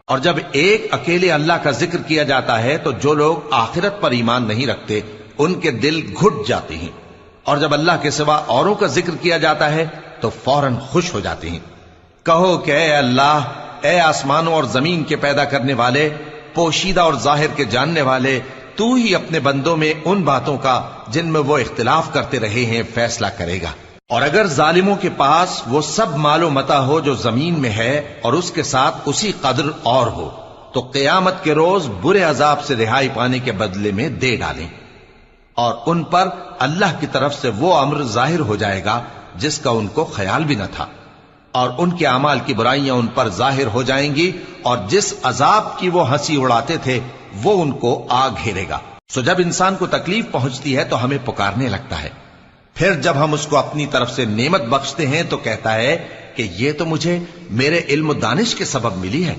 اور جب ایک اکیلے اللہ کا ذکر کیا جاتا ہے تو جو لوگ آخرت پر ایمان نہیں رکھتے ان کے دل گھٹ جاتے ہیں، اور جب اللہ کے سوا اوروں کا ذکر کیا جاتا ہے تو فوراً خوش ہو جاتے ہیں۔ کہو کہ اے اللہ، اے آسمانوں اور زمین کے پیدا کرنے والے، پوشیدہ اور ظاہر کے جاننے والے، تو ہی اپنے بندوں میں ان باتوں کا جن میں وہ اختلاف کرتے رہے ہیں فیصلہ کرے گا۔ اور اگر ظالموں کے پاس وہ سب مال و متاع ہو جو زمین میں ہے اور اس کے ساتھ اسی قدر اور ہو تو قیامت کے روز برے عذاب سے رہائی پانے کے بدلے میں دے ڈالیں، اور ان پر اللہ کی طرف سے وہ امر ظاہر ہو جائے گا جس کا ان کو خیال بھی نہ تھا، اور ان کے اعمال کی برائیاں ان پر ظاہر ہو جائیں گی، اور جس عذاب کی وہ ہنسی اڑاتے تھے وہ ان کو آ گھیرے گا۔ سو جب انسان کو تکلیف پہنچتی ہے تو ہمیں پکارنے لگتا ہے، پھر جب ہم اس کو اپنی طرف سے نعمت بخشتے ہیں تو کہتا ہے کہ یہ تو مجھے میرے علم و دانش کے سبب ملی ہے۔